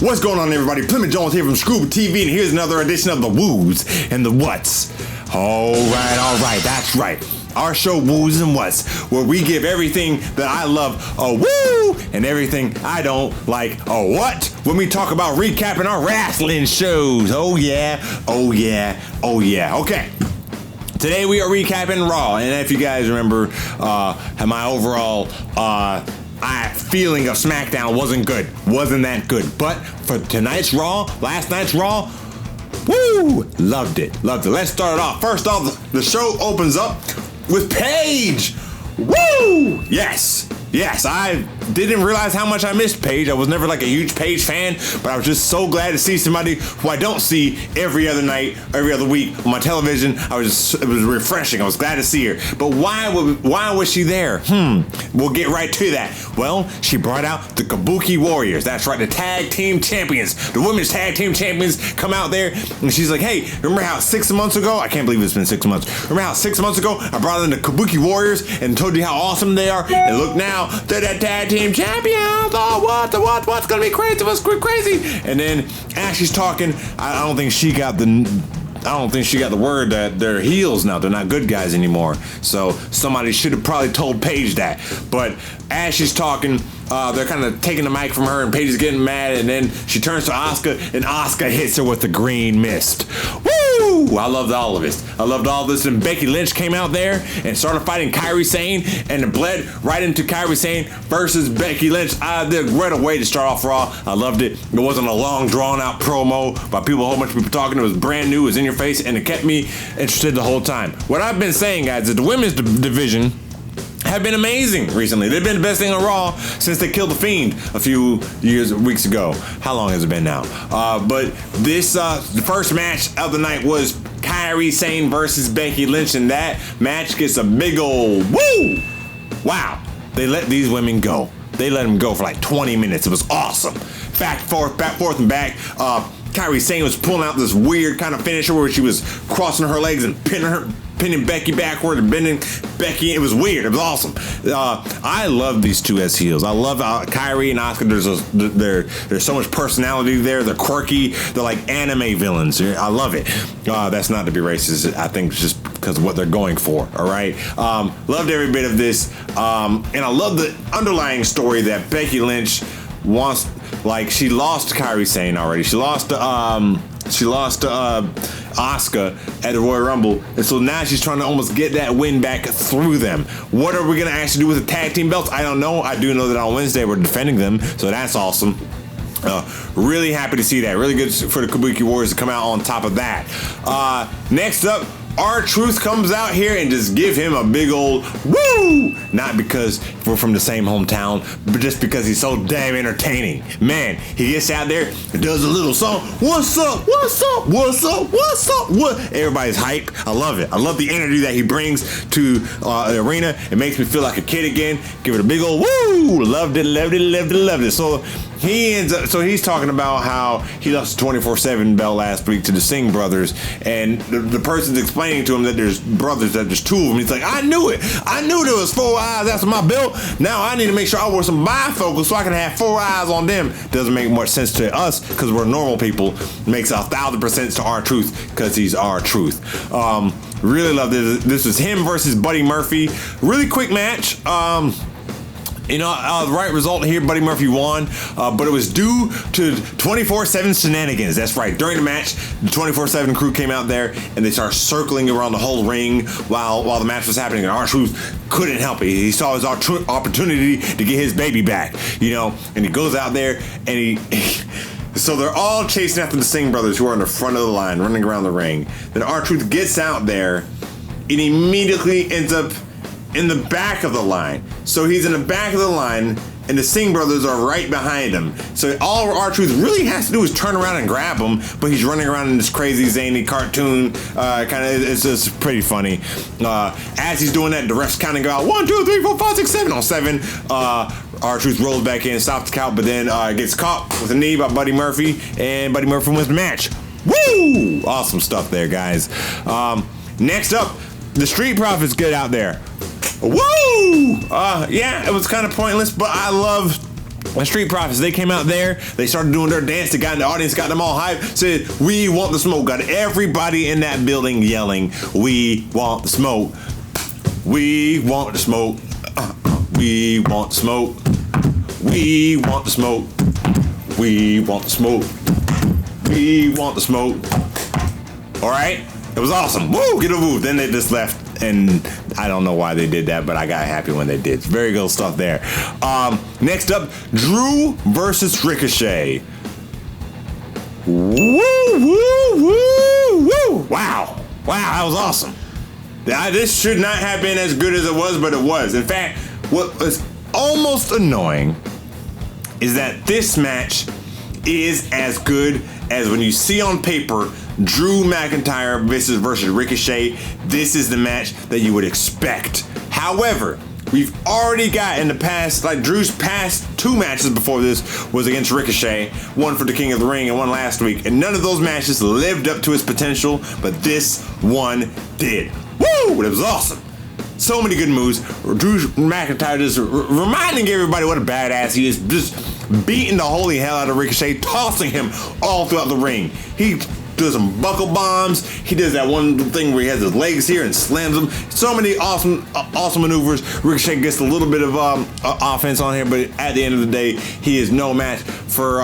What's going on, everybody? Plymouth Jones here from ScrewUp TV, and here's another edition of the Woos and the Whats. All right, that's right. Our show Woos and Whats, where we give everything that I love a woo and everything I don't like a what when we talk about recapping our wrestling shows. Oh yeah. Okay. Today we are recapping Raw, and if you guys remember, my overall feeling of SmackDown wasn't that good. But for tonight's Raw, last night's Raw, woo, loved it. Let's start it off. First off, the show opens up with Paige. Woo! Yes, I didn't realize how much I missed Paige. I was never like a huge Paige fan, but I was just so glad to see somebody who I don't see every other night, every other week on my television. It was refreshing. I was glad to see her. But why was she there? We'll get right to that. Well, she brought out the Kabuki Warriors. That's right, the tag team champions. The women's tag team champions come out there, and she's like, hey, remember how 6 months ago, I can't believe it's been 6 months. Remember how 6 months ago, I brought in the Kabuki Warriors and told you how awesome they are? And look now, they're that tag team champions. Oh, what's gonna be crazy? What's crazy? And then as she's talking, I don't think she got the word that they're heels now. They're not good guys anymore. So somebody should have probably told Paige that. But as she's talking, they're kind of taking the mic from her, and Paige is getting mad, and then she turns to Asuka, and Asuka hits her with the green mist. Woo! I loved all of this. And Becky Lynch came out there and started fighting Kairi Sane, and it bled right into Kairi Sane versus Becky Lynch. What a way to start off Raw. I loved it. It wasn't a long, drawn-out promo by a whole bunch of people talking. It was brand new. It was in your face, and it kept me interested the whole time. What I've been saying, guys, is the women's division have been amazing recently. They've been the best thing on Raw since they killed The Fiend a few weeks ago. How long has it been now? But this, the first match of the night was Kairi Sane versus Becky Lynch, and that match gets a big old woo! Wow. They let these women go. They let them go for like 20 minutes. It was awesome. Back, forth, and back. Kairi Sane was pulling out this weird kind of finisher where she was crossing her legs and pinning Becky backward and bending Becky. It was weird. It was awesome. I love these two as heels. I love Kairi and Asuka. There's so much personality there. They're quirky. They're like anime villains. I love it. That's not to be racist. I think it's just because of what they're going for. All right. Loved every bit of this. And I love the underlying story that Becky Lynch wants. Like, she lost Kairi Sane already. She lost to Asuka at the Royal Rumble, and so now she's trying to almost get that win back through them. What are we gonna actually do with the tag team belts? I don't know. I do know that on Wednesday we're defending them, so that's awesome. Really happy to see that. Really good for the Kabuki Warriors to come out on top of that. Next up, R-Truth comes out here and just give him a big old woo! Not because we're from the same hometown, but just because he's so damn entertaining. Man, he gets out there and does a little song. What's up? What? Everybody's hype. I love it. I love the energy that he brings to the arena. It makes me feel like a kid again. Give it a big old woo! Loved it. So he's talking about how he lost the 24/7 belt last week to the Singh brothers, and the person's explaining to him that there's two of them. He's like, I knew there was 4 eyes after my belt. Now I need to make sure I wear some bifocals so I can have 4 eyes on them. Doesn't make much sense to us because we're normal people. Makes 1,000% to R-Truth because he's R-Truth. Really love this. This was him versus Buddy Murphy. Really quick match. The right result here, Buddy Murphy won, but it was due to 24/7 shenanigans. That's right. During the match, the 24/7 crew came out there and they started circling around the whole ring while the match was happening, and R-Truth couldn't help it. He saw his opportunity to get his baby back, and he goes out there and so they're all chasing after the Singh brothers who are in the front of the line, running around the ring. Then R-Truth gets out there and immediately ends up in the back of the line. So he's in the back of the line, and the Singh brothers are right behind him. So all R-Truth really has to do is turn around and grab him, but he's running around in this crazy, zany cartoon it's just pretty funny. As he's doing that, the refs kind of go out 1, 2, 3, 4, 5, 6, 7 on 7. R-Truth rolls back in, stops the count, but then gets caught with a knee by Buddy Murphy, and Buddy Murphy wins the match. Woo! Awesome stuff there, guys. Next up, the Street Profits get out there. Woo! Yeah, it was kind of pointless, but I love The Street Profits, they came out there, they started doing their dance, they got in the audience, got them all hyped, said, we want the smoke, got everybody in that building yelling, we want the smoke, we want the smoke, we want the smoke, we want the smoke, we want the smoke, we want the smoke. All right, it was awesome. Woo, get a move. Then they just left, and I don't know why they did that, but I got happy when they did. Very good stuff there. Next up, Drew versus Ricochet. Woo, woo, woo, woo. Wow, that was awesome. This should not have been as good as it was, but it was. In fact, what was almost annoying is that this match is as good as when you see on paper Drew McIntyre versus Ricochet. This is the match that you would expect. However, we've already got in the past, like Drew's past 2 matches before this was against Ricochet, one for the King of the Ring and one last week, and none of those matches lived up to his potential, but this one did. Woo! It was awesome. So many good moves. Drew McIntyre just reminding everybody what a badass he is, just beating the holy hell out of Ricochet, tossing him all throughout the ring. He does some buckle bombs. He does that one thing where he has his legs here and slams them. So many awesome maneuvers. Ricochet gets a little bit of offense on here, but at the end of the day, he is no match for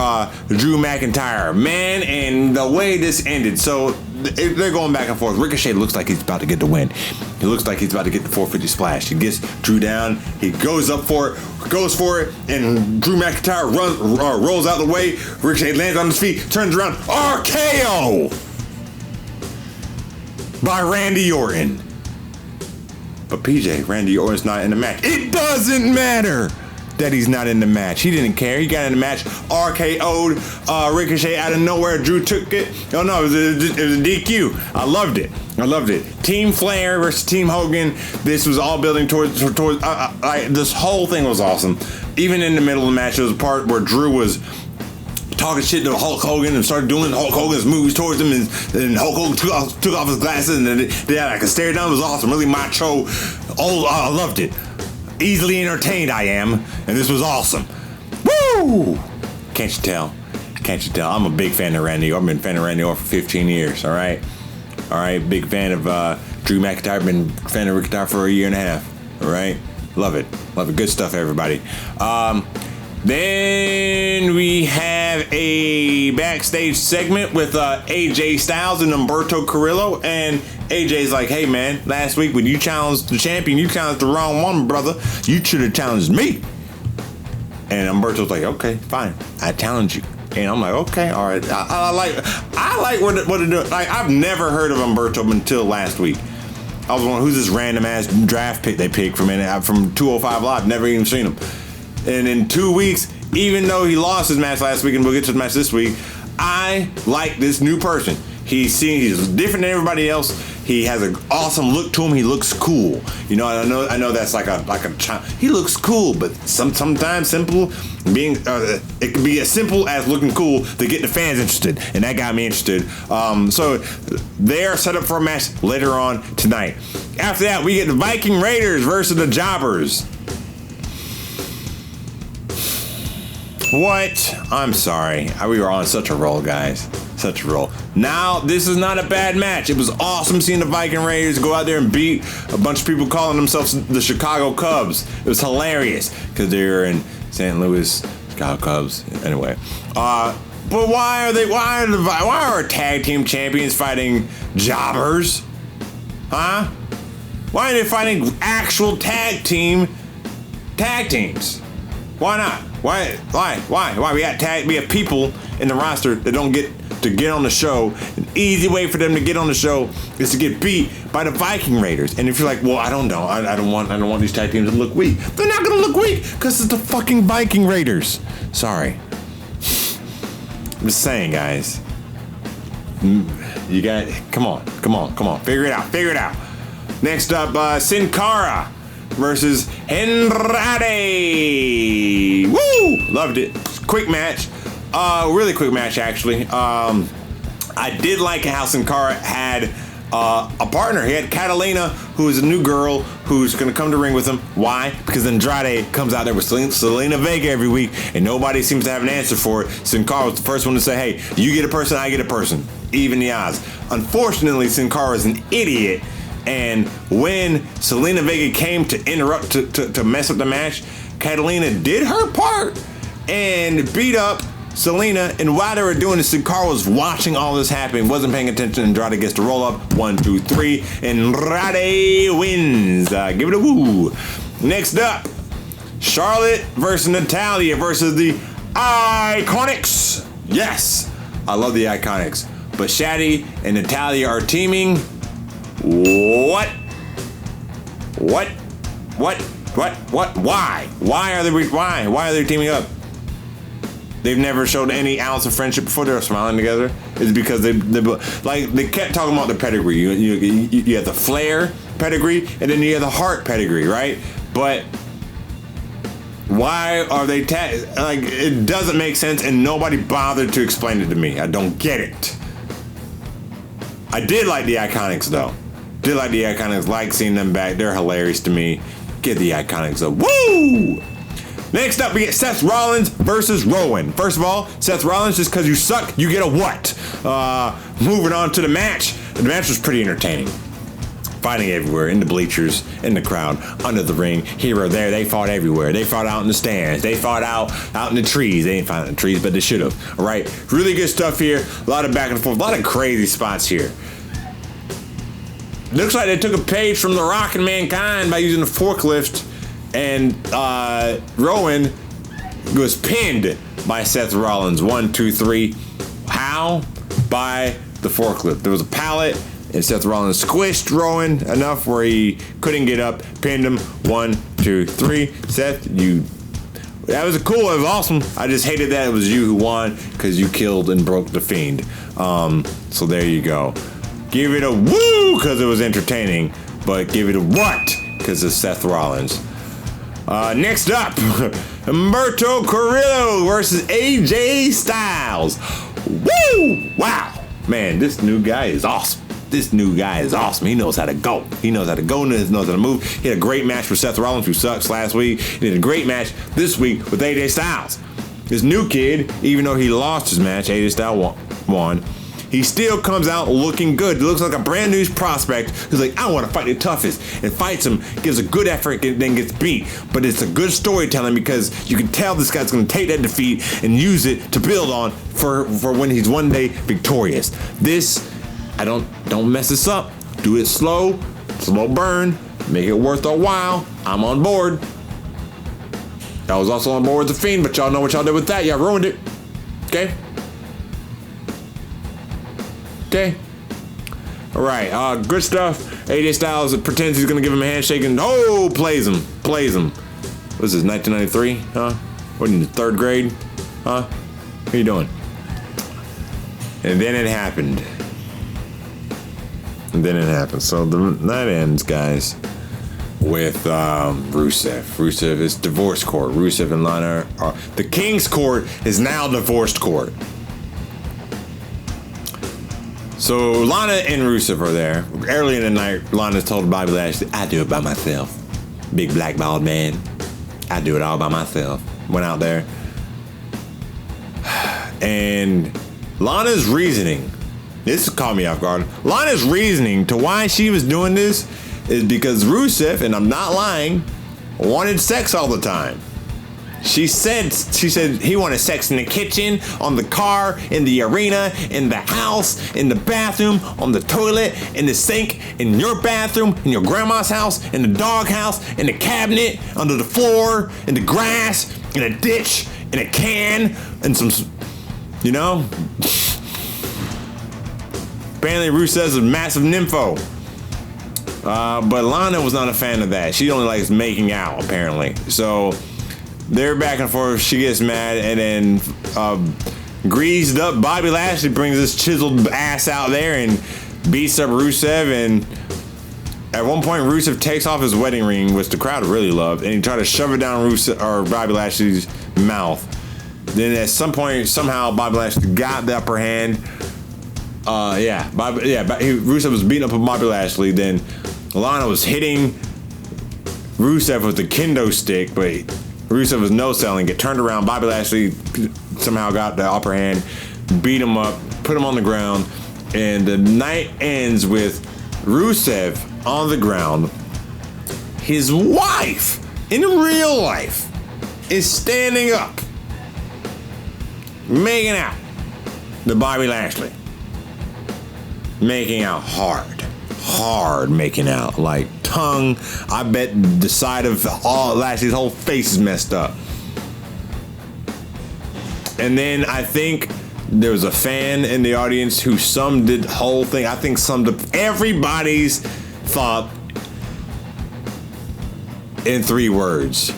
Drew McIntyre. Man, and the way this ended, so they're going back and forth. Ricochet looks like he's about to get the win. He looks like he's about to get the 450 splash. He gets Drew down. He goes up for it, goes for it, and Drew McIntyre rolls out the way. Ricochet lands on his feet, turns around, RKO by Randy Orton. But PJ, Randy Orton's not in the match. It doesn't matter that he's not in the match. He didn't care. He got in the match, RKO'd Ricochet out of nowhere. Drew took it. Oh no, it was a DQ. I loved it. Team Flair versus Team Hogan. This was all building towards this whole thing was awesome. Even in the middle of the match, there was a part where Drew was talking shit to Hulk Hogan and started doing Hulk Hogan's moves towards him, and Hulk Hogan took off his glasses, and then they had like a stare down. It was awesome, really macho. Oh, I loved it. Easily entertained I am, and this was awesome. Woo! Can't you tell? I'm a big fan of Randy Orton. I've been a fan of Randy Orton for 15 years, all right? Big fan of Drew McIntyre. Been a fan of Rick McIntyre for a year and a half, all right? Love it. Good stuff, everybody. Then we have a backstage segment with AJ Styles and Humberto Carrillo, and AJ's like, hey man, last week when you challenged the champion, you challenged the wrong one, brother. You should have challenged me. And Humberto's like, okay, fine, I challenge you. And I'm like, okay, all right. I like what they're doing. Like, I've never heard of Humberto until last week. I was wondering, who's this random ass draft pick they picked from 205 Live? Never even seen him. And in 2 weeks, even though he lost his match last week, and we'll get to the match this week, I like this new person. He's different than everybody else. He has an awesome look to him. He looks cool. You know, I know that's like a child. He looks cool, but sometimes simple being it can be as simple as looking cool to get the fans interested, and that got me interested. So they are set up for a match later on tonight. After that, we get the Viking Raiders versus the Jobbers. What? I'm sorry. We were on such a roll, guys. Such a roll. Now, this is not a bad match. It was awesome seeing the Viking Raiders go out there and beat a bunch of people calling themselves the Chicago Cubs. It was hilarious because they were in St. Louis, Chicago Cubs. Anyway. But why are our tag team champions fighting jobbers? Huh? Why are they fighting actual tag teams? Why not? Why? We have people in the roster that don't get to get on the show. An easy way for them to get on the show is to get beat by the Viking Raiders. And if you're like, well, I don't know, I don't want these tag teams to look weak. They're not gonna look weak because it's the fucking Viking Raiders. Sorry. I'm just saying, guys. You got come on. Figure it out. Next up, Sin Cara versus Andrade. Woo! Loved it. Quick match. Really quick match, actually. I did like how Sin Cara had a partner. He had Catalina, who is a new girl who's going to come to ring with him. Why? Because Andrade comes out there with Selena Vega every week, and nobody seems to have an answer for it. Sin Cara was the first one to say, hey, you get a person, I get a person. Even the odds. Unfortunately, Sin Cara is an idiot, and when Selena Vega came to interrupt, to mess up the match, Catalina did her part and beat up Selena, and while they were doing this, Sin Cara was watching all this happen, wasn't paying attention. Andrade gets the roll up, 1, 2, 3, and Andrade wins. Give it a woo. Next up, Charlotte versus Natalya versus the Iconics. Yes, I love the Iconics, but Shaddy and Natalya are teaming. What? Why? Why are they teaming up? They've never showed any ounce of friendship before. They're smiling together. It's because they kept talking about the pedigree. You have the Flair pedigree, and then you have the Hart pedigree, right? But why are they it doesn't make sense, and nobody bothered to explain it to me. I don't get it. I did like the Iconics though. Like seeing them back. They're hilarious to me. Get the Iconics up. Woo! Next up, we get Seth Rollins versus Rowan. First of all, Seth Rollins, just because you suck, you get a what? Moving on to the match. The match was pretty entertaining. Fighting everywhere, in the bleachers, in the crowd, under the ring, here or there. They fought everywhere. They fought out in the stands. They fought out in the trees. They didn't fight in the trees, but they should have. All right, really good stuff here. A lot of back and forth, a lot of crazy spots here. Looks like they took a page from The Rock and Mankind by using a forklift. And Rowan was pinned by Seth Rollins. 1, 2, 3. How? By the forklift. There was a pallet, and Seth Rollins squished Rowan enough where he couldn't get up. Pinned him. 1, 2, 3. Seth, that was cool. It was awesome. I just hated that it was you who won because you killed and broke the Fiend. So there you go. Give it a woo because it was entertaining, but give it a what because it's Seth Rollins. Next up, Humberto Carrillo versus AJ Styles. Woo! Wow. Man, this new guy is awesome. He knows how to go. He knows how to move. He had a great match with Seth Rollins, who sucks last week. He did a great match this week with AJ Styles. This new kid, even though he lost his match, AJ Styles won. He still comes out looking good. He looks like a brand new prospect who's like, I want to fight the toughest, and fights him, gives a good effort, and then gets beat. But it's a good storytelling because you can tell this guy's going to take that defeat and use it to build on for when he's one day victorious. Don't mess this up. Do it slow burn, make it worth a while. I'm on board. I was also on board with the Fiend, but y'all know what y'all did with that. Y'all ruined it. Okay? All right, good stuff. AJ Styles pretends he's gonna give him a handshake and plays him. What is this, 1993? Huh? What in the 3rd grade? Huh? What are you doing? And then it happened. So that ends, guys, with Rusev. Rusev is divorce court. Rusev and Lana are the King's Court is now divorced court. So Lana and Rusev are there. Early in the night, Lana told Bobby Lashley, I do it by myself. Big black bald man. I do it all by myself. Went out there. And Lana's reasoning, this caught me off guard. Lana's reasoning to why she was doing this is because Rusev, and I'm not lying, wanted sex all the time. She said he wanted sex in the kitchen, on the car, in the arena, in the house, in the bathroom, on the toilet, in the sink, in your bathroom, in your grandma's house, in the dog house, in the cabinet, under the floor, in the grass, in a ditch, in a can, and some, Apparently Rusev's a massive nympho. But Lana was not a fan of that. She only likes making out, apparently. So they're back and forth. She gets mad, and then greased up Bobby Lashley brings this chiseled ass out there and beats up Rusev. And at one point, Rusev takes off his wedding ring, which the crowd really loved, and he tried to shove it down Bobby Lashley's mouth. Then at some point, somehow Bobby Lashley got the upper hand, Rusev was beating up on Bobby Lashley. Then Lana was hitting Rusev with the kendo stick, but Rusev was no-selling. Get turned around. Bobby Lashley somehow got the upper hand, beat him up, put him on the ground, and the night ends with Rusev on the ground. His wife, in real life, is standing up, making out with Bobby Lashley. Making out hard making out, like tongue. I bet the side of Lashley's whole face is messed up. And then I think there was a fan in the audience who summed the whole thing. I think summed up everybody's thought in 3 words.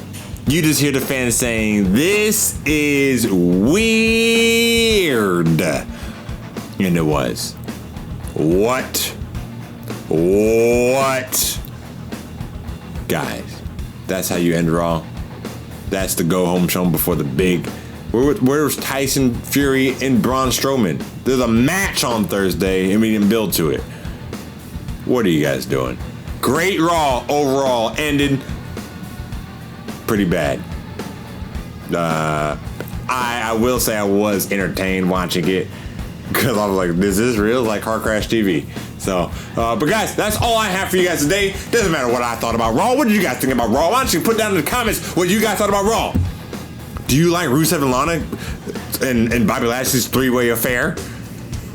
You just hear the fan saying, "This is weird." And it was. What? Guys, that's how you end Raw. That's the go-home show before the big... Where's Tyson Fury and Braun Strowman? There's a match on Thursday, and we didn't build to it. What are you guys doing? Great Raw overall. Ended pretty bad. I will say I was entertained watching it, because I was like, this is real, like Car Crash TV. So, but guys, that's all I have for you guys today. Doesn't matter what I thought about Raw. What did you guys think about Raw? Why don't you put down in the comments what you guys thought about Raw? Do you like Rusev and Lana and Bobby Lashley's 3-way affair?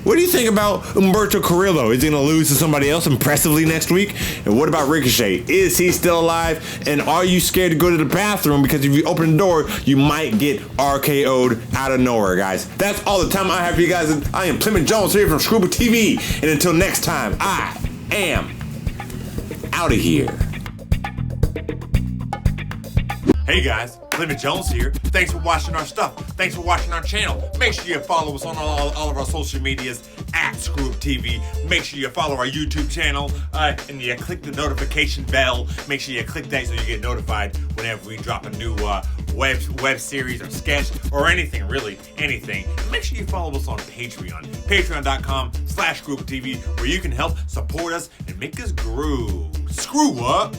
What do you think about Humberto Carrillo? Is he going to lose to somebody else impressively next week? And what about Ricochet? Is he still alive? And are you scared to go to the bathroom? Because if you open the door, you might get RKO'd out of nowhere, guys. That's all the time I have for you guys. I am Plymouth Jones here from ScrewUp TV. And until next time, I am out of here. Hey guys, Plymouth Jones here. Thanks for watching our stuff. Thanks for watching our channel. Make sure you follow us on all of our social medias at ScrewUp TV. Make sure you follow our YouTube channel and you click the notification bell. Make sure you click that so you get notified whenever we drop a new web series or sketch or anything, really, anything. And make sure you follow us on Patreon. Patreon.com/ScrewUp TV, where you can help support us and make us grow. Screw up!